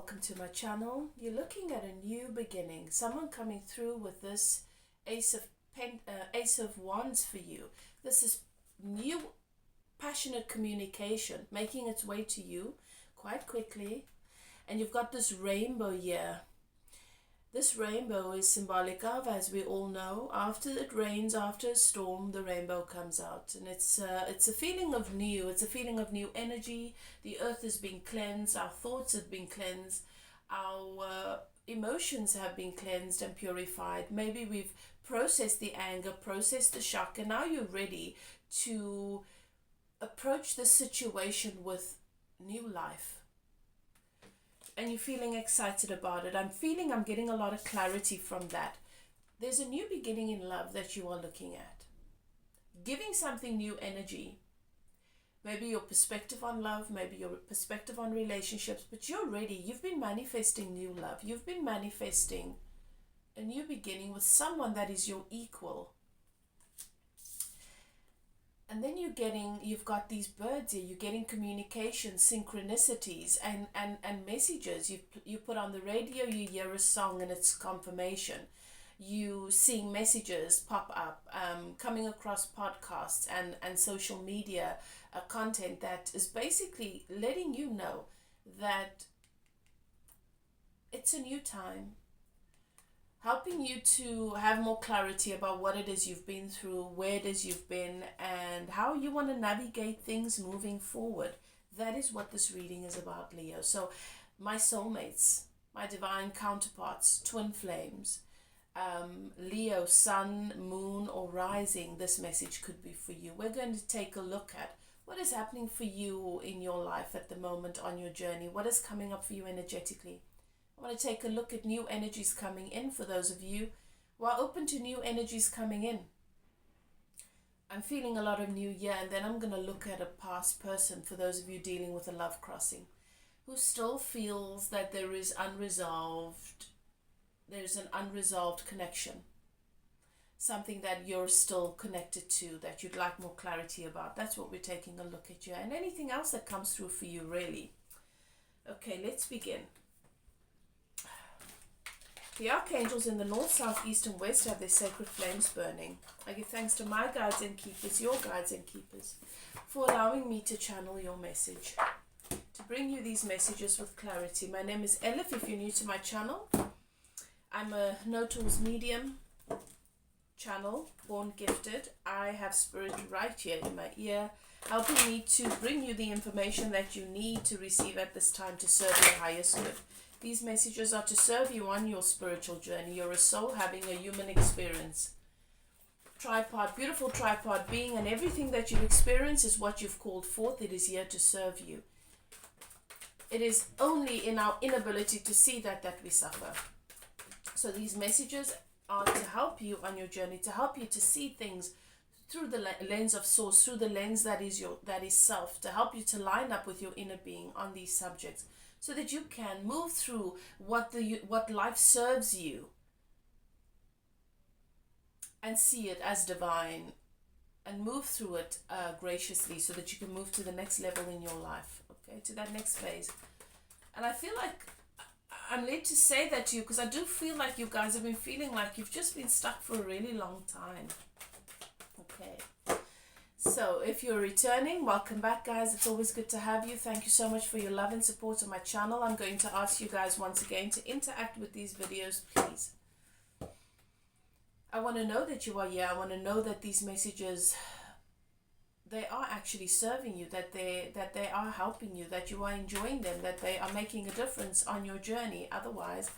Welcome to my channel. You're looking at a new beginning. Someone coming through with this Ace of Wands for you. This is new passionate communication making its way to you quite quickly. And you've got this rainbow here. This rainbow is symbolic of, as we all know, after it rains, after a storm, the rainbow comes out. And it's a feeling of new. It's a feeling of new energy. The earth is being cleansed. Our thoughts have been cleansed. Our emotions have been cleansed and purified. Maybe we've processed the anger, processed the shock, and now you're ready to approach the situation with new life. And you're feeling excited about it. I'm getting a lot of clarity from that. There's a new beginning in love that you are looking at. Giving something new energy. Maybe your perspective on love, maybe your perspective on relationships, but you're ready. You've been manifesting new love. You've been manifesting a new beginning with someone that is your equal. And then you've got these birds here, you're getting communication, synchronicities and messages. You put on the radio, you hear a song and it's confirmation. You seeing messages pop up, coming across podcasts and social media content that is basically letting you know that it's a new time. Helping you to have more clarity about what it is you've been through, where it is you've been, and how you want to navigate things moving forward. That is what this reading is about, Leo. So my soulmates, my divine counterparts, twin flames, Leo, sun, moon, or rising, this message could be for you. We're going to take a look at what is happening for you in your life at the moment on your journey. What is coming up for you energetically? I want to take a look at new energies coming in for those of you who are open to new energies coming in. I'm feeling a lot of new year, and then I'm going to look at a past person for those of you dealing with a love crossing who still feels that there's an unresolved connection. Something that you're still connected to, that you'd like more clarity about. That's what we're taking a look at here. And anything else that comes through for you, really. Okay, let's begin. The archangels in the north, south, east, and west have their sacred flames burning. I give thanks to my guides and keepers, your guides and keepers, for allowing me to channel your message, to bring you these messages with clarity. My name is Elif, if you're new to my channel. I'm a no tools medium channel, born gifted. I have spirit right here in my ear, helping me to bring you the information that you need to receive at this time to serve your highest good. These messages are to serve you on your spiritual journey. You're a soul having a human experience. Tripod, beautiful tripod being, and everything that you experience is what you've called forth. It is here to serve you. It is only in our inability to see that we suffer. So these messages are to help you on your journey, to help you to see things through the lens of source, through the lens that is self, to help you to line up with your inner being on these subjects, so that you can move through what life serves you and see it as divine and move through it graciously, so that you can move to the next level in your life, okay, to that next phase. And I feel like I'm led to say that to you because I do feel like you guys have been feeling like you've just been stuck for a really long time. Okay. So if you're returning, welcome back, guys. It's always good to have you. Thank you so much for your love and support on my channel. I'm going to ask you guys once again to interact with these videos, please. I want to know that you are here. I want to know that these messages, they are actually serving you, that they are helping you, that you are enjoying them, that they are making a difference on your journey. Otherwise,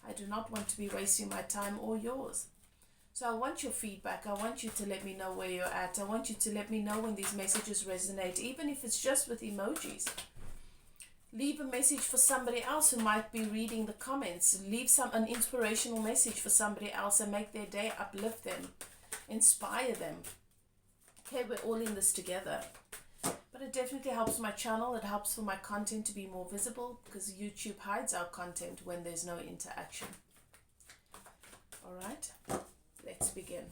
I do not want to be wasting my time or yours. So I want your feedback. I want you to let me know where you're at. I want you to let me know when these messages resonate, even if it's just with emojis. Leave a message for somebody else who might be reading the comments. Leave an inspirational message for somebody else and make their day, uplift them, inspire them. Okay, we're all in this together. But it definitely helps my channel. It helps for my content to be more visible, because YouTube hides our content when there's no interaction. All right. Let's begin.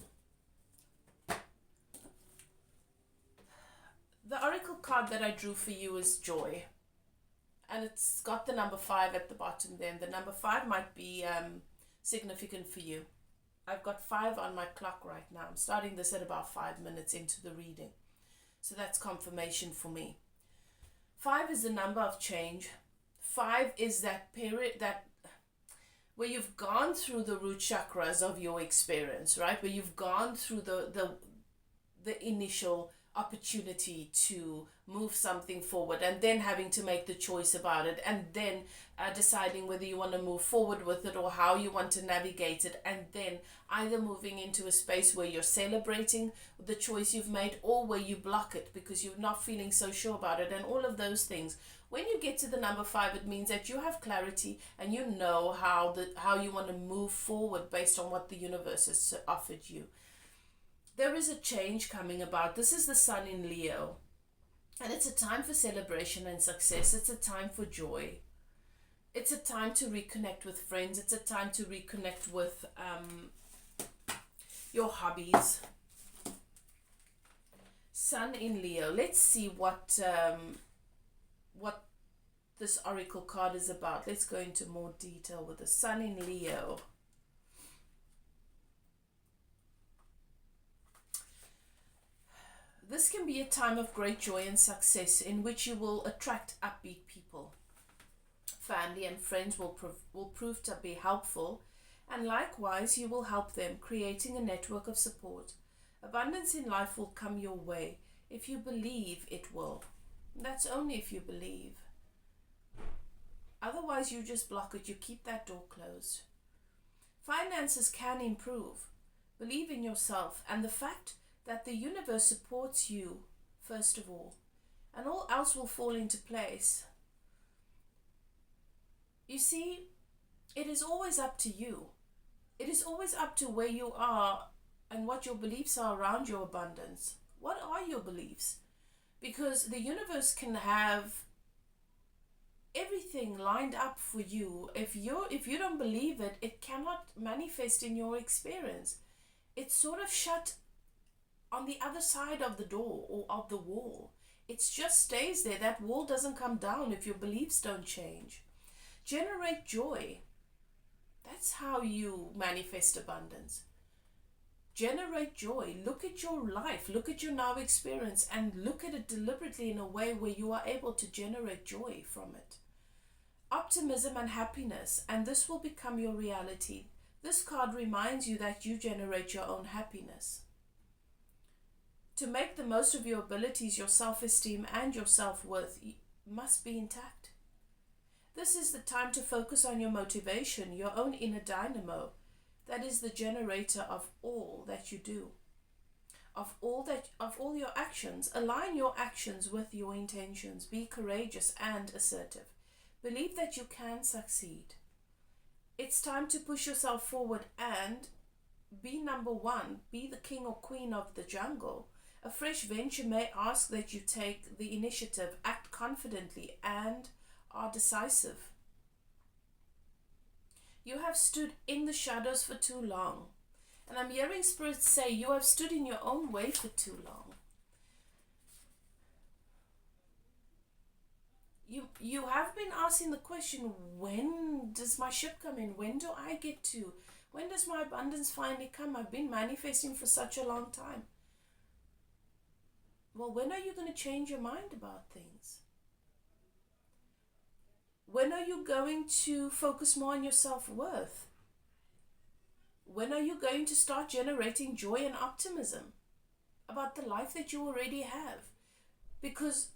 The oracle card that I drew for you is joy. and it's got the number 5 at the bottom there. And the number 5 might be significant for you. I've got 5 on my clock right now. I'm starting this at about 5 minutes into the reading. So that's confirmation for me. 5 is the number of change. 5 is that period that where you've gone through the root chakras of your experience, right? Where you've gone through the initial opportunity to move something forward, and then having to make the choice about it, and then deciding whether you want to move forward with it or how you want to navigate it, and then either moving into a space where you're celebrating the choice you've made, or where you block it because you're not feeling so sure about it, and all of those things. When you get to the number 5, it means that you have clarity and you know how you want to move forward based on what the universe has offered you. There is a change coming about. This is the sun in Leo. And it's a time for celebration and success. It's a time for joy. It's a time to reconnect with friends. It's a time to reconnect with your hobbies. Sun in Leo. Let's see what this oracle card is about. Let's go into more detail with the sun in Leo. This can be a time of great joy and success in which you will attract upbeat people. Family and friends will prove to be helpful, and likewise you will help them, creating a network of support. Abundance in life will come your way if you believe it will. That's only if you believe. Otherwise, you just block it. You keep that door closed. Finances can improve. Believe in yourself and the fact that the universe supports you, first of all, and all else will fall into place. You see, it is always up to you. It is always up to where you are and what your beliefs are around your abundance. What are your beliefs? Because the universe can have everything lined up for you. If you don't believe it, it cannot manifest in your experience. It's sort of shut on the other side of the door or of the wall. It just stays there. That wall doesn't come down if your beliefs don't change. Generate joy. That's how you manifest abundance. Generate joy. Look at your life. Look at your now experience and look at it deliberately in a way where you are able to generate joy from it. Optimism and happiness, and this will become your reality. This card reminds you that you generate your own happiness. To make the most of your abilities, your self-esteem and your self-worth must be intact. This is the time to focus on your motivation, your own inner dynamo, that is the generator of all that you do, of all your actions. Align your actions with your intentions. Be courageous and assertive. Believe that you can succeed. It's time to push yourself forward and be number one. Be the king or queen of the jungle. A fresh venture may ask that you take the initiative, act confidently, and are decisive. You have stood in the shadows for too long. And I'm hearing spirits say you have stood in your own way for too long. You have been asking the question, when does my ship come in? When do I get to? When does my abundance finally come? I've been manifesting for such a long time. Well, when are you going to change your mind about things? When are you going to focus more on your self-worth? When are you going to start generating joy and optimism about the life that you already have? Because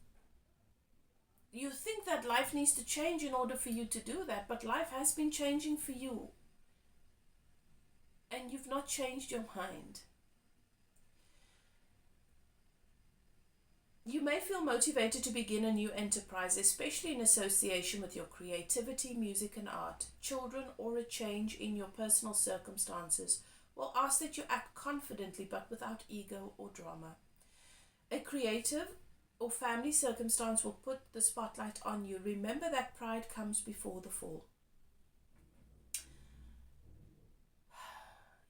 you think that life needs to change in order for you to do that, but life has been changing for you. And you've not changed your mind. You may feel motivated to begin a new enterprise, especially in association with your creativity, music and art. Children or a change in your personal circumstances will ask that you act confidently but without ego or drama. A creative or family circumstance will put the spotlight on you. Remember that pride comes before the fall.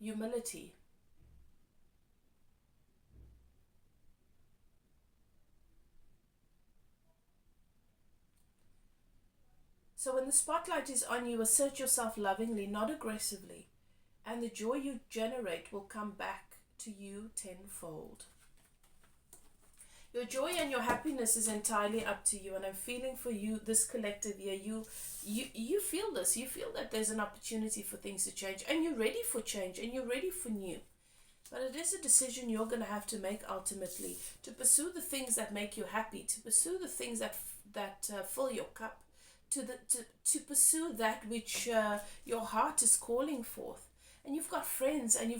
Humility. So when the spotlight is on you, assert yourself lovingly, not aggressively, and the joy you generate will come back to you tenfold. Your joy and your happiness is entirely up to you, and I'm feeling for you this collective year. You feel this. You feel that there's an opportunity for things to change, and you're ready for change, and you're ready for new. But it is a decision you're going to have to make ultimately, to pursue the things that make you happy, to pursue the things that fill your cup, to pursue that which your heart is calling forth. And you've got friends, and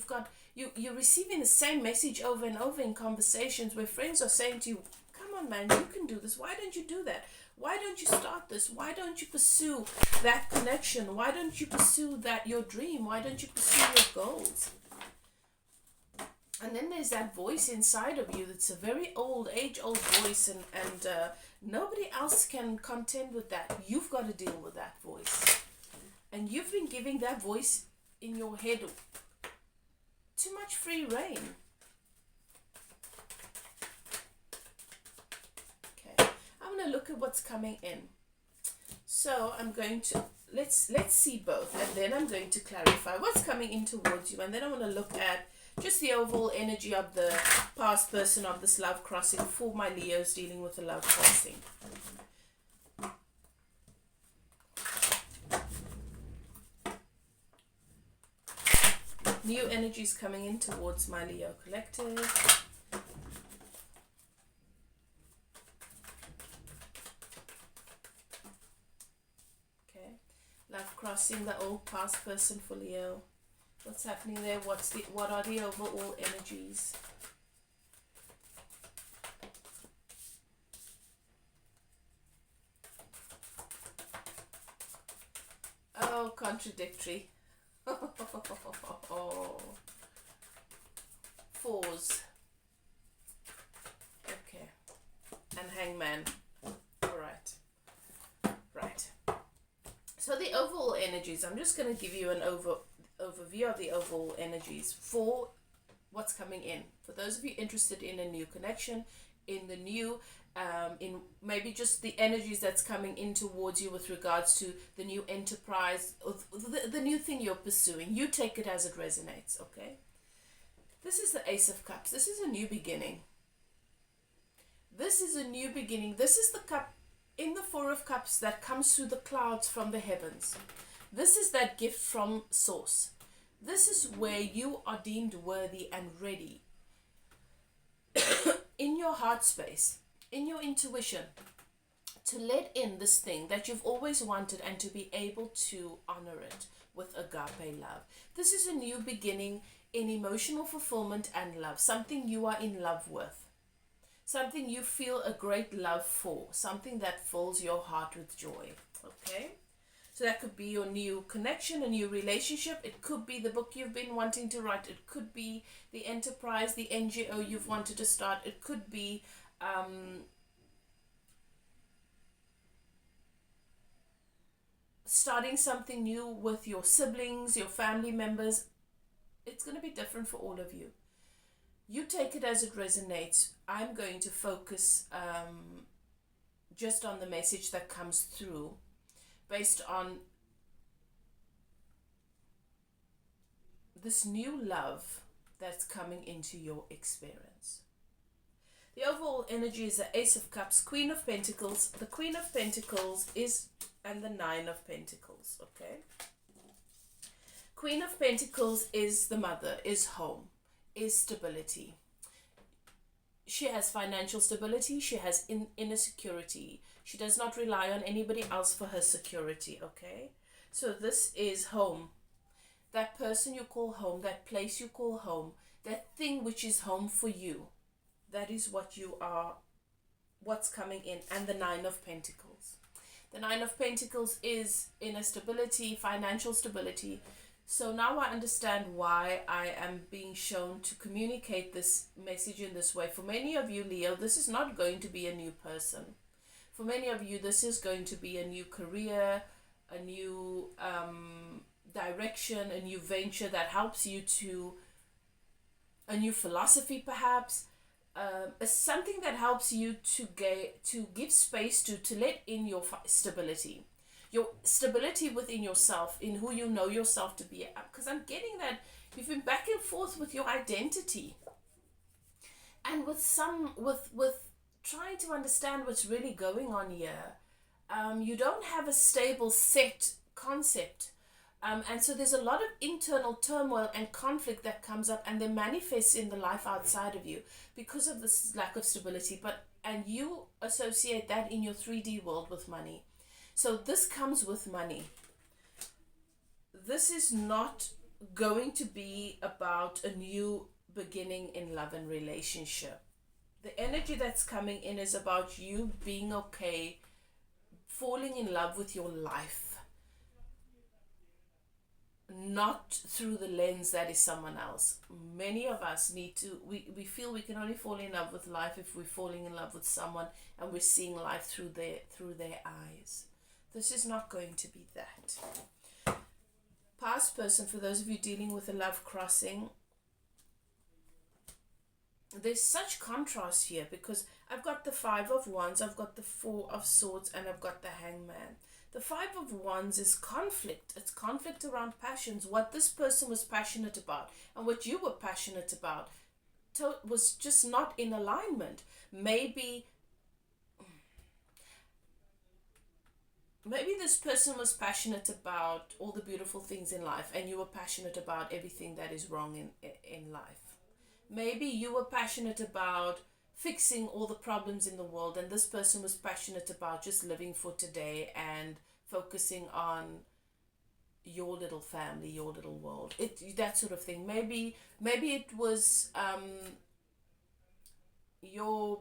you're receiving the same message over and over in conversations where friends are saying to you, come on man, you can do this. Why don't you do that? Why don't you start this? Why don't you pursue that connection? Why don't you pursue that your dream? Why don't you pursue your goals? And then there's that voice inside of you that's a very age-old voice, and nobody else can contend with that. You've got to deal with that voice. And you've been giving that voice in your head too much free rein. Okay, I'm going to look at what's coming in. So I'm going to, let's see both, and then I'm going to clarify what's coming in towards you, and then I want to look at just the overall energy of the past person of this love crossing for my Leos dealing with the love crossing. New energies coming in towards my Leo collective. Okay, love crossing the old past person for Leo. What's happening there? What are the overall energies? Oh, contradictory. Fours. Okay. And hangman. Alright. Right. So the overall energies, I'm just going to give you an overview of the overall energies for what's coming in. For those of you interested in a new connection, in the new, in maybe just the energies that's coming in towards you with regards to the new enterprise, or the new thing you're pursuing, you take it as it resonates, okay? This is the Ace of Cups. This is a new beginning. This is a new beginning. This is the cup in the Four of Cups that comes through the clouds from the heavens. This is that gift from Source. This is where you are deemed worthy and ready in your heart space, in your intuition, to let in this thing that you've always wanted and to be able to honor it with agape love. This is a new beginning in emotional fulfillment and love, something you are in love with, something you feel a great love for, something that fills your heart with joy, okay? So that could be your new connection, a new relationship. It could be the book you've been wanting to write. It could be the enterprise, the NGO you've wanted to start. It could be starting something new with your siblings, your family members. It's going to be different for all of you. You take it as it resonates. I'm going to focus just on the message that comes through based on this new love that's coming into your experience. The overall energy is the Ace of Cups, Queen of Pentacles. The Queen of Pentacles is, and the Nine of Pentacles, okay? Queen of Pentacles is the mother, is home, is stability. She has financial stability. She has inner security. She does not rely on anybody else for her security, okay? So this is home. That person you call home, that place you call home, that thing which is home for you. That is what you are, what's coming in. And the Nine of Pentacles. The Nine of Pentacles is inner stability, financial stability. So now I understand why I am being shown to communicate this message in this way. For many of you, Leo, this is not going to be a new person. For many of you, this is going to be a new career, a new direction, a new venture that helps you to, a new philosophy perhaps, something that helps you to give space to let in your stability. your stability within yourself, in who you know yourself to be. Because I'm getting that you've been back and forth with your identity, and with trying to understand what's really going on here. You don't have a stable set concept. And so there's a lot of internal turmoil and conflict that comes up, and they manifests in the life outside of you because of this lack of stability. And you associate that in your 3D world with money. So this comes with money. This is not going to be about a new beginning in love and relationship. The energy that's coming in is about you being okay, falling in love with your life, not through the lens that is someone else. Many of us need to, we feel we can only fall in love with life if we're falling in love with someone and we're seeing life through their eyes. This is not going to be that. Past person, for those of you dealing with a love crossing, there's such contrast here, because I've got the 5 of Wands, I've got the 4 of Swords, and I've got the Hangman. The 5 of Wands is conflict. It's conflict around passions. What this person was passionate about and what you were passionate about was just not in alignment. Maybe this person was passionate about all the beautiful things in life, and you were passionate about everything that is wrong in life. Maybe you were passionate about fixing all the problems in the world, and this person was passionate about just living for today and focusing on your little family, your little world, that sort of thing. Maybe it was your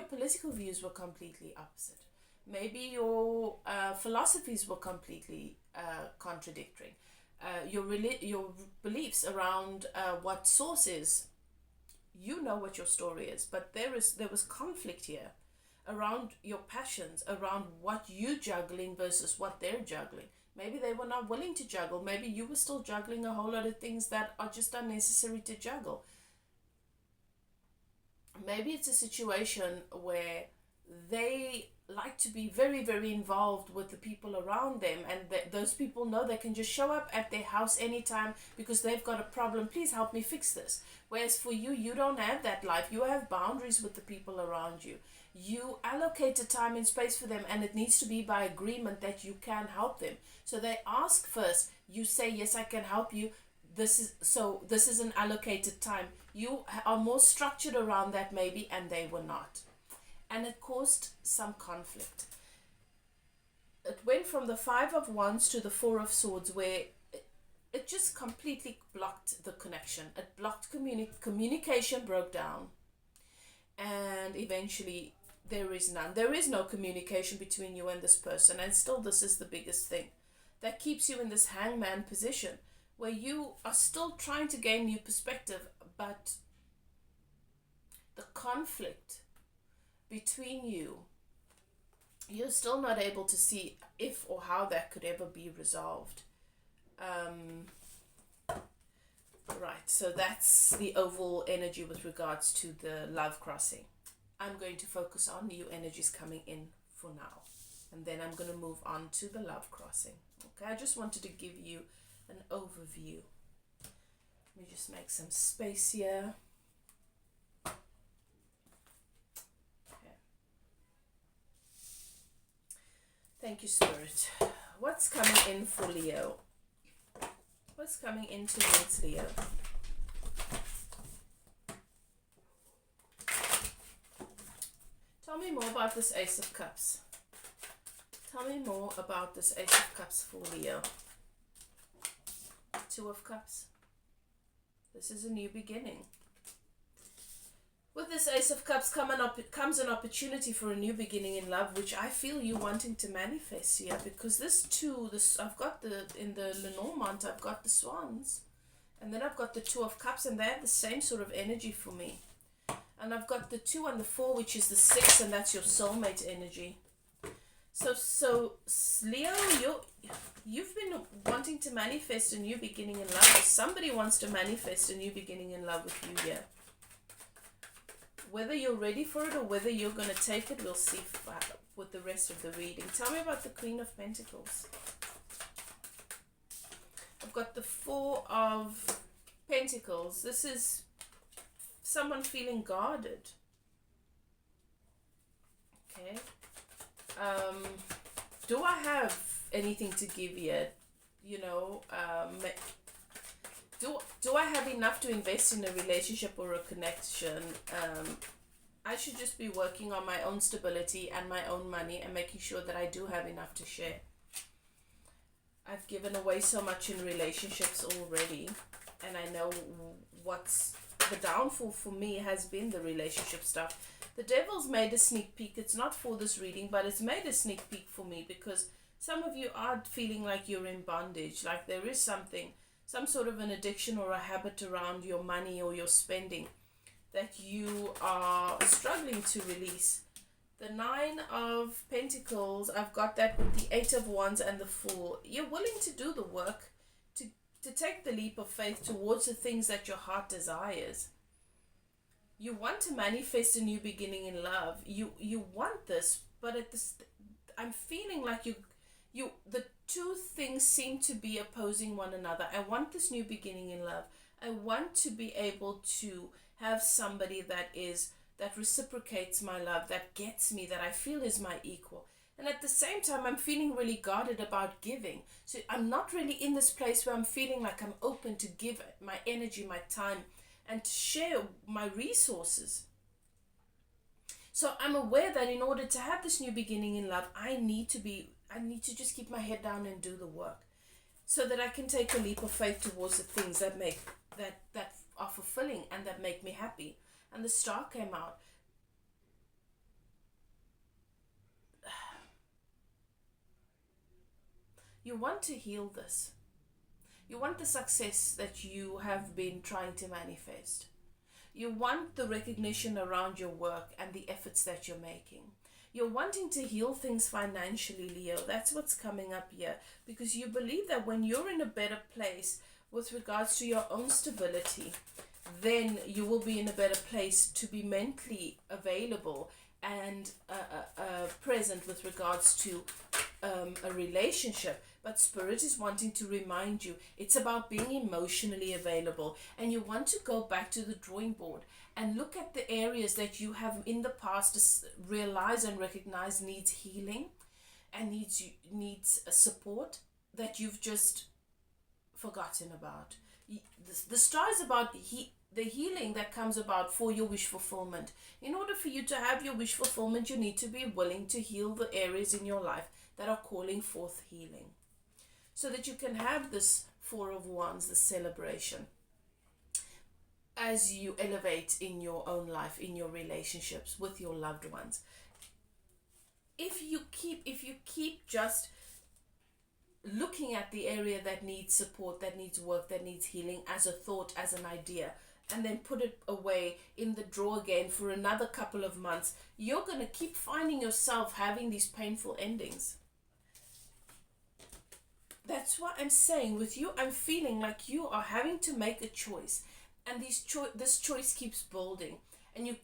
political views were completely opposite. Maybe your philosophies were completely contradictory. Your beliefs around what source is. You know what your story is, but there was conflict here around your passions, around what you juggling versus what they're juggling. Maybe they were not willing to juggle. Maybe you were still juggling a whole lot of things that are just unnecessary to juggle. Maybe it's a situation where they like to be very, very involved with the people around them, and those people know they can just show up at their house anytime because they've got a problem. Please help me fix this. Whereas for you, you don't have that life. You have boundaries with the people around you. You allocate a time and space for them, and it needs to be by agreement that you can help them. So they ask first. You say, yes, I can help you. This is an allocated time. You are more structured around that maybe, and they were not. And it caused some conflict. It went from the 5 of Wands to the 4 of Swords, where it just completely blocked the connection. It blocked communication, broke down, and eventually there is none. There is no communication between you and this person, and still this is the biggest thing that keeps you in this hangman position, where you are still trying to gain new perspective, but the conflict between you, you're still not able to see if or how that could ever be resolved. Right, so that's the overall energy with regards to the love crossing. I'm going to focus on new energies coming in for now, and then I'm going to move on to the love crossing. Okay, I just wanted to give you an overview. Let me just make some space here. Thank you, Spirit. What's coming in for Leo? What's coming in towards Leo? Tell me more about this Ace of Cups. Tell me more about this Ace of Cups for Leo. 2 of Cups. This is a new beginning. With this Ace of Cups comes an opportunity for a new beginning in love, which I feel you wanting to manifest here, because I've got in the Lenormand, I've got the Swans, and then I've got the 2 of Cups, and they have the same sort of energy for me. And I've got the 2 and the 4, which is the 6, and that's your soulmate energy. So Leo, you've been wanting to manifest a new beginning in love, or somebody wants to manifest a new beginning in love with you here. Whether you're ready for it or whether you're going to take it, we'll see with the rest of the reading. Tell me about the Queen of Pentacles. I've got the Four of Pentacles. This is someone feeling guarded. Okay. Do I have anything to give yet? You know, do I have enough to invest in a relationship or a connection? I should just be working on my own stability and my own money and making sure that I do have enough to share. I've given away so much in relationships already, and I know what's the downfall for me has been the relationship stuff. The Devil's made a sneak peek. It's not for this reading, but it's made a sneak peek for me because some of you are feeling like you're in bondage, like there is something, some sort of an addiction or a habit around your money or your spending that you are struggling to release. The Nine of Pentacles, I've got that with the Eight of Wands and the Fool. You're willing to do the work, to take the leap of faith towards the things that your heart desires. You want to manifest a new beginning in love. You want this, but at this, I'm feeling like the two things seem to be opposing one another. I want this new beginning in love. I want to be able to have somebody that reciprocates my love, that gets me, that I feel is my equal. And at the same time, I'm feeling really guarded about giving. So I'm not really in this place where I'm feeling like I'm open to give my energy, my time, and to share my resources. So I'm aware that in order to have this new beginning in love, I need to just keep my head down and do the work, so that I can take a leap of faith towards the things that are fulfilling and that make me happy. And the Star came out. You want to heal this. You want the success that you have been trying to manifest. You want the recognition around your work and the efforts that you're making. You're wanting to heal things financially, Leo. That's what's coming up here, because you believe that when you're in a better place with regards to your own stability, then you will be in a better place to be mentally available and present with regards to a relationship. But Spirit is wanting to remind you it's about being emotionally available, and you want to go back to the drawing board and look at the areas that you have in the past realize and recognize needs healing and needs support that you've just forgotten about. The Star is about the healing that comes about for your wish fulfillment. In order for you to have your wish fulfillment, you need to be willing to heal the areas in your life that are calling forth healing, so that you can have this Four of Wands, the celebration, as you elevate in your own life, in your relationships with your loved ones. If you keep just looking at the area that needs support, that needs work, that needs healing as a thought, as an idea, and then put it away in the drawer again for another couple of months, you're going to keep finding yourself having these painful endings. That's what I'm saying with you. I'm feeling like you are having to make a choice, and this choice keeps building, and you're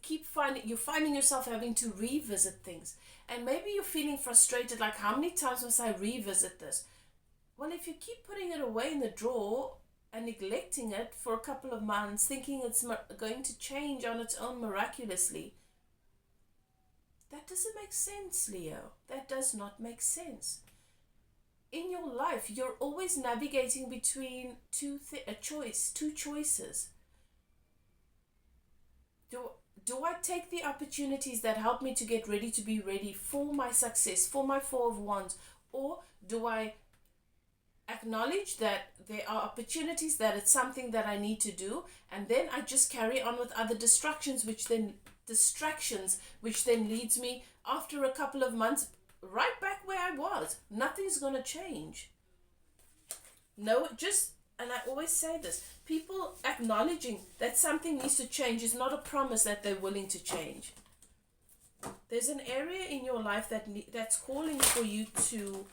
finding yourself having to revisit things. And maybe you're feeling frustrated, like, how many times must I revisit this? Well, if you keep putting it away in the drawer and neglecting it for a couple of months, thinking it's going to change on its own miraculously, that doesn't make sense, Leo. That does not make sense. In your life, you're always navigating between two choices. Do I take the opportunities that help me to get ready to be ready for my success, for my Four of Wands, or do I acknowledge that there are opportunities, that it's something that I need to do, and then I just carry on with other distractions, which then leads me after a couple of months right back where I was. Nothing's going to change. No, and I always say this, people acknowledging that something needs to change is not a promise that they're willing to change. There's an area in your life that's calling for you to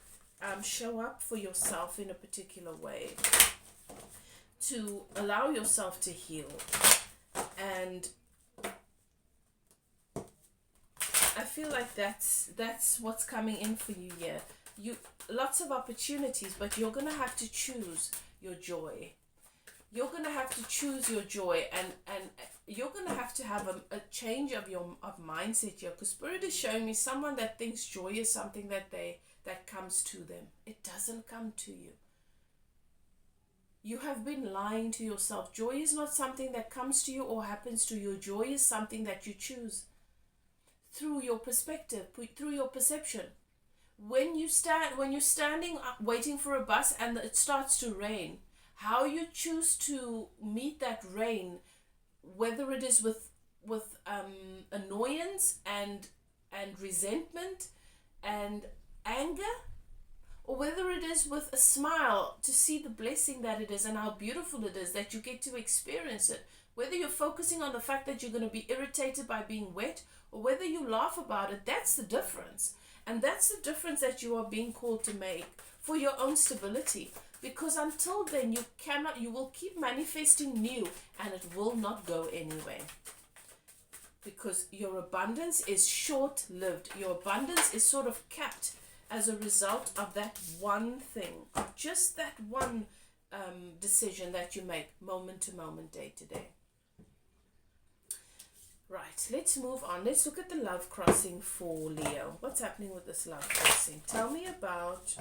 show up for yourself in a particular way, to allow yourself to heal. And I feel like that's what's coming in for you here. Lots of opportunities, but you're gonna have to choose your joy. You're gonna have to choose your joy, and you're gonna have to have a change of mindset here, because Spirit is showing me someone that thinks joy is something that comes to them. It doesn't come to you. You have been lying to yourself. Joy is not something that comes to you or happens to you. Joy is something that you choose through your perspective, through your perception. When you're standing up waiting for a bus and it starts to rain, how you choose to meet that rain, whether it is with annoyance and resentment and anger, or whether it is with a smile to see the blessing that it is and how beautiful it is that you get to experience it, whether you're focusing on the fact that you're going to be irritated by being wet, or whether you laugh about it, that's the difference. And that's the difference that you are being called to make for your own stability. Because until then, you will keep manifesting new, and it will not go anywhere. Because your abundance is short-lived. Your abundance is sort of capped as a result of that one thing, just that one decision that you make moment to moment, day to day. Right, let's move on. Let's look at the love crossing for Leo. What's happening with this love crossing? Tell me about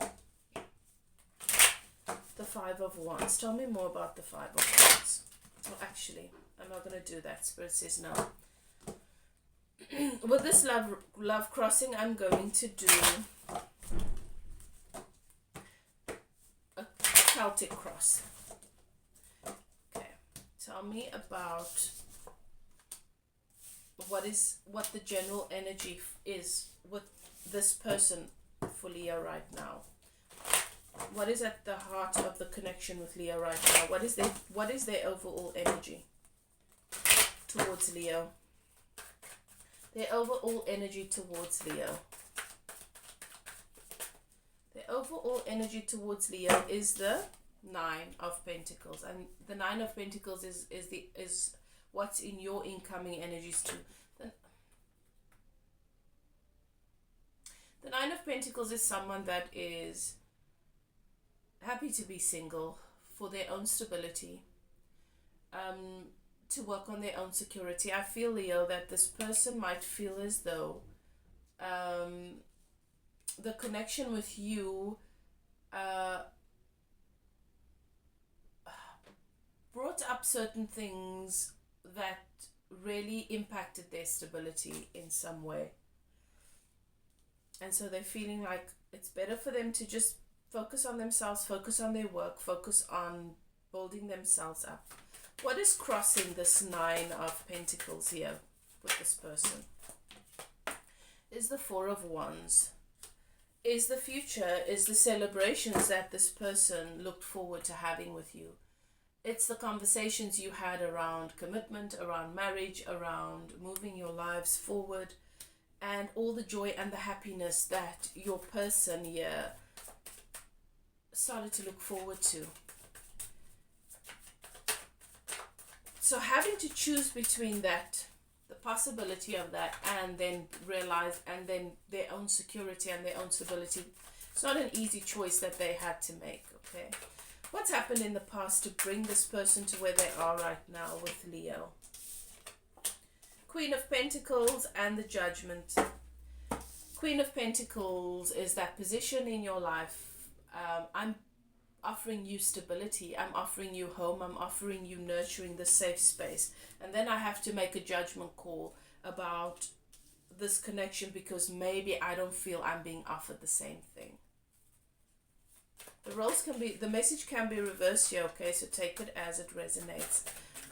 the Five of Wands. Tell me more about the Five of Wands. Well, actually, I'm not going to do that. Spirit says no. With this love crossing, I'm going to do a Celtic cross. Okay, tell me about what the general energy is with this person for Leo right now. What is at the heart of the connection with Leo right now? What is their overall energy towards Leo? Their overall energy towards Leo. Their overall energy towards Leo is the Nine of Pentacles, and the Nine of Pentacles is what's in your incoming energies too. The Nine of Pentacles is someone that is happy to be single for their own stability, to work on their own security. I feel, Leo, that this person might feel as though the connection with you brought up certain things that really impacted their stability in some way. And so they're feeling like it's better for them to just focus on themselves, focus on their work, focus on building themselves up. What is crossing this Nine of Pentacles here with this person? Is the Four of Wands. Is the future, is the celebrations that this person looked forward to having with you. It's the conversations you had around commitment, around marriage, around moving your lives forward, and all the joy and the happiness that your person here started to look forward to. So having to choose between that, the possibility of that, and then realize, and then their own security and their own stability, it's not an easy choice that they had to make, okay? What's happened in the past to bring this person to where they are right now with Leo? Queen of Pentacles and the Judgment. Queen of Pentacles is that position in your life. I'm offering you stability. I'm offering you home. I'm offering you nurturing the safe space. And then I have to make a judgment call about this connection because maybe I don't feel I'm being offered the same thing. The message can be reversed here, okay? So take it as it resonates.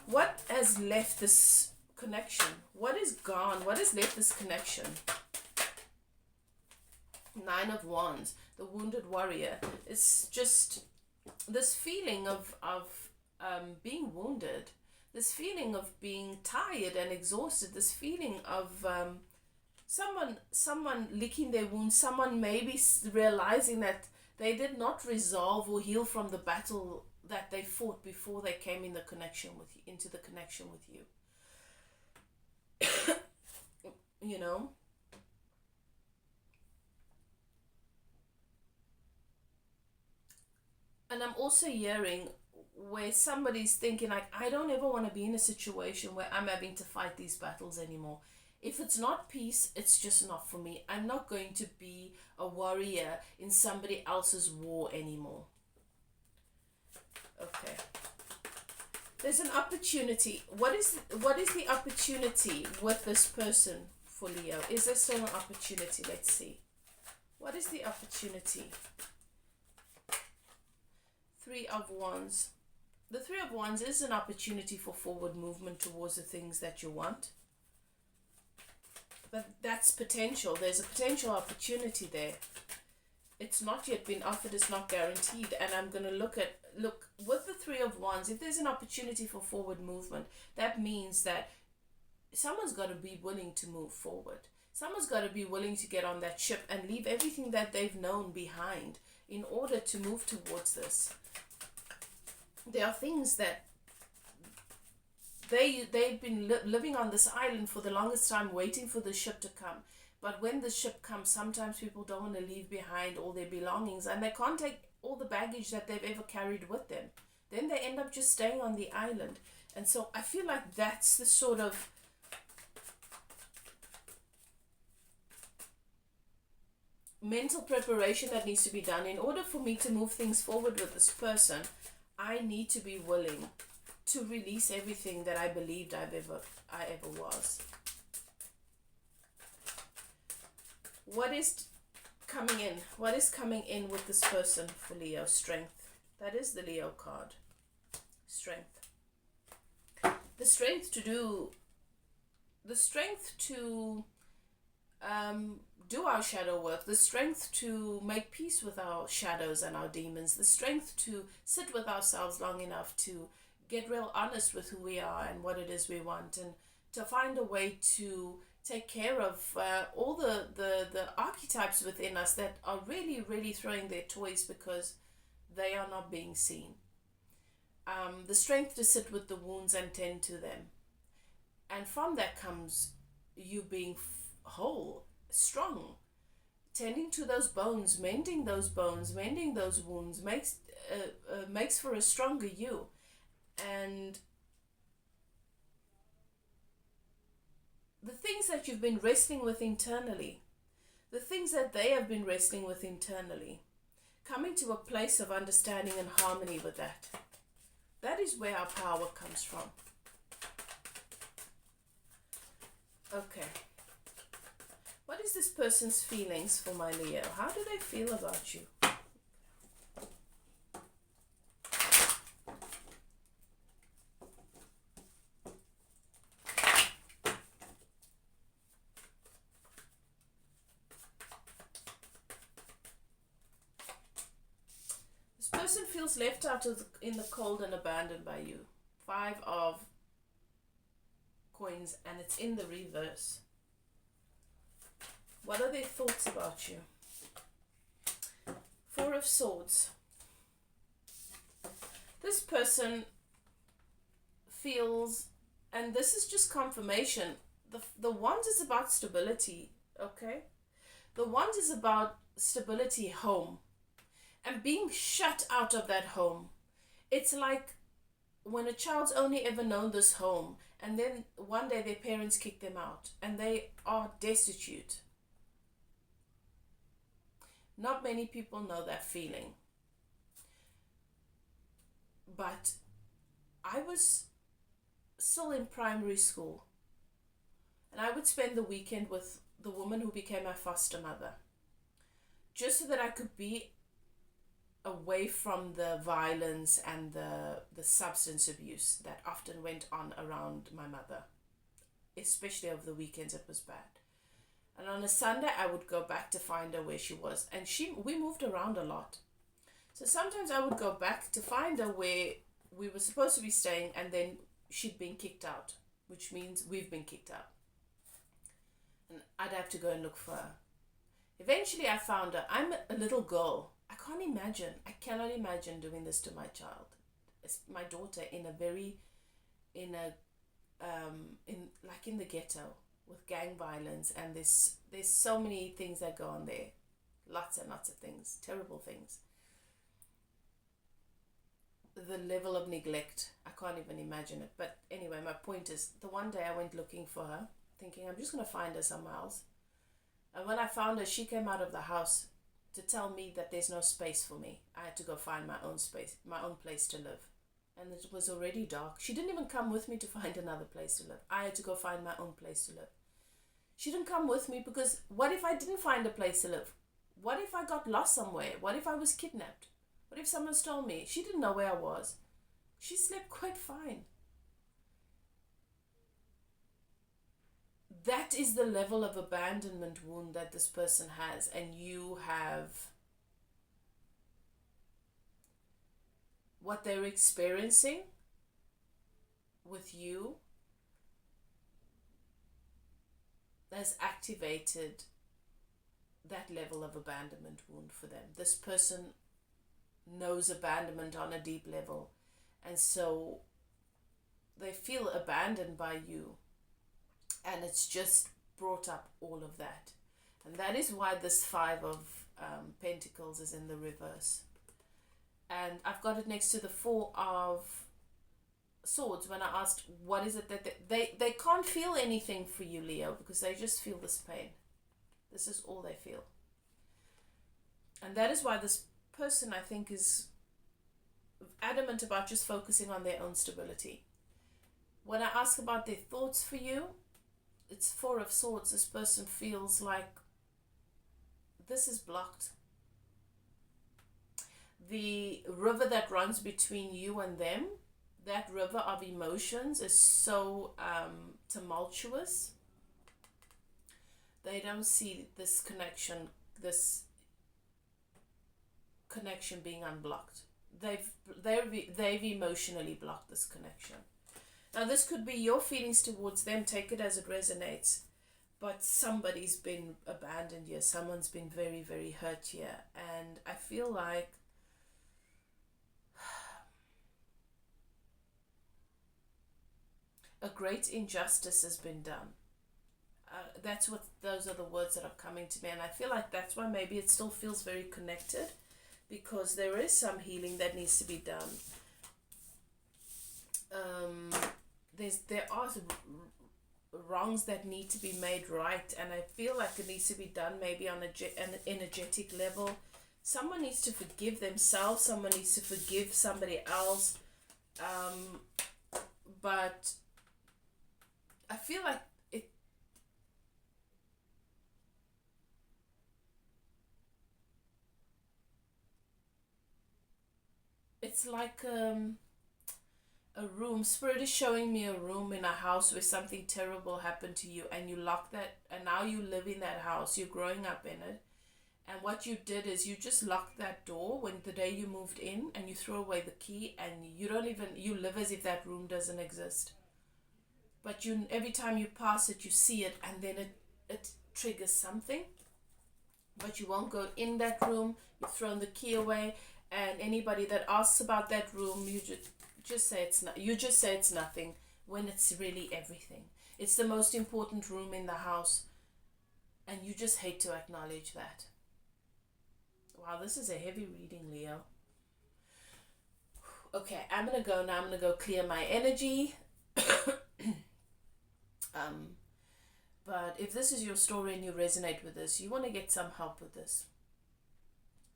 What has left this connection? What is gone? What has left this connection? Nine of Wands, the wounded warrior. It's just this feeling of being wounded, this feeling of being tired and exhausted, this feeling of someone licking their wounds, someone maybe realizing that they did not resolve or heal from the battle that they fought before they came into the connection with you. You know, And I'm also hearing where somebody's thinking like, I don't ever want to be in a situation where I'm having to fight these battles anymore. If it's not peace, it's just not for me. I'm not going to be a warrior in somebody else's war anymore. Okay. There's an opportunity. What is the opportunity with this person for Leo? Is there still an opportunity? Let's see. What is the opportunity? Three of Wands. The Three of Wands is an opportunity for forward movement towards the things that you want. But that's potential. There's a potential opportunity there. It's not yet been offered. It's not guaranteed. And I'm going to look with the Three of Wands. If there's an opportunity for forward movement, that means that someone's got to be willing to move forward. Someone's got to be willing to get on that ship and leave everything that they've known behind in order to move towards this. There are things that they've been living on this island for the longest time, waiting for the ship to come. But when the ship comes, sometimes people don't want to leave behind all their belongings, and they can't take all the baggage that they've ever carried with them. Then they end up just staying on the island. And so I feel like that's the sort of mental preparation that needs to be done. In order for me to move things forward with this person, I need to be willing to release everything that I believed I ever was. What is coming in? What is coming in with this person for Leo? Strength. That is the Leo card. Strength. The strength to do do our shadow work, the strength to make peace with our shadows and our demons, the strength to sit with ourselves long enough to get real honest with who we are and what it is we want, and to find a way to take care of all the archetypes within us that are really throwing their toys because they are not being seen. The strength to sit with the wounds and tend to them. And from that comes you being whole, strong, tending to those bones, mending those wounds makes for a stronger you. And the things that you've been wrestling with internally, the things that they have been wrestling with internally, coming to a place of understanding and harmony with that. That is where our power comes from. Okay. What is this person's feelings for my Leo? How do they feel about you? This person feels left out in the cold and abandoned by you. 5 of coins, and it's in the reverse. What are their thoughts about you? 4 of Swords. This person feels, and this is just confirmation, the Wands is about stability, okay? The Wands is about stability, home, and being shut out of that home. It's like when a child's only ever known this home, and then one day their parents kick them out, and they are destitute. Not many people know that feeling. But I was still in primary school, and I would spend the weekend with the woman who became my foster mother, just so that I could be away from the violence and the substance abuse that often went on around my mother. Especially over the weekends, it was bad. And on a Sunday, I would go back to find her where she was. And we moved around a lot. So sometimes I would go back to find her where we were supposed to be staying, and then she'd been kicked out, which means we've been kicked out. And I'd have to go and look for her. Eventually, I found her. I'm a little girl. I cannot imagine doing this to my child. It's my daughter in the ghetto, with gang violence, and there's so many things that go on there, lots and lots of things, terrible things. the level of neglect. I can't even imagine it. But anyway, my point is, the one day I went looking for her, thinking I'm just going to find her somewhere else. And when I found her, she came out of the house to tell me that there's no space for me. I had to go find my own space, my own place to live. And it was already dark. She didn't even come with me to find another place to live. I had to go find my own place to live. She didn't come with me because what if I didn't find a place to live? What if I got lost somewhere? What if I was kidnapped? What if someone stole me? She didn't know where I was. She slept quite fine. That is the level of abandonment wound that this person has, and you have what they're experiencing with you has activated that level of abandonment wound for them. This person knows abandonment on a deep level, and so they feel abandoned by you, and it's just brought up all of that. And that is why this 5 of Pentacles is in the reverse. And I've got it next to the 4 of Swords. When I asked what is it that they can't feel anything for you, Leo, because they just feel this pain. This is all they feel. And that is why this person, I think, is adamant about just focusing on their own stability. When I ask about their thoughts for you, it's 4 of Swords. This person feels like this is blocked. The river that runs between you and them, that river of emotions is so tumultuous. They don't see this connection being unblocked. They've emotionally blocked this connection. Now this could be your feelings towards them, take it as it resonates, but somebody's been abandoned here, someone's been very, very hurt here, and I feel like a great injustice has been done. Those are the words that are coming to me, and I feel like that's why maybe it still feels very connected, because there is some healing that needs to be done. There are wrongs that need to be made right, and I feel like it needs to be done maybe on an energetic level. Someone needs to forgive themselves, someone needs to forgive somebody else, but I feel like it's like a room. Spirit is showing me a room in a house where something terrible happened to you, and you locked that, and now you live in that house, you're growing up in it, and what you did is you just locked that door when the day you moved in, and you throw away the key, and you live as if that room doesn't exist. But every time you pass it, you see it, and then it triggers something, but you won't go in that room. You've thrown the key away, and anybody that asks about that room, you just say it's not. You just say it's nothing when it's really everything. It's the most important room in the house, and you just hate to acknowledge that. Wow, this is a heavy reading, Leo. Okay, I'm gonna go now. I'm gonna go clear my energy. But if this is your story and you resonate with this, you want to get some help with this.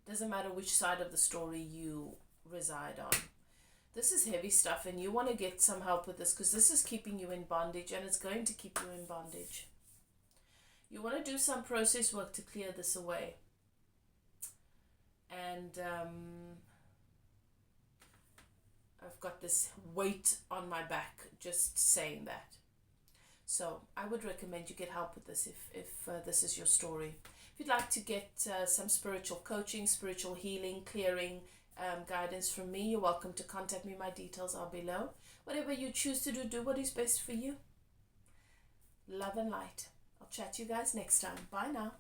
Doesn't matter which side of the story you reside on. This is heavy stuff, and you want to get some help with this, because this is keeping you in bondage, and it's going to keep you in bondage. You want to do some process work to clear this away. And I've got this weight on my back just saying that. So I would recommend you get help with this if this is your story. If you'd like to get some spiritual coaching, spiritual healing, clearing, guidance from me, you're welcome to contact me. My details are below. Whatever you choose to do what is best for you. Love and light. I'll chat to you guys next time. Bye now.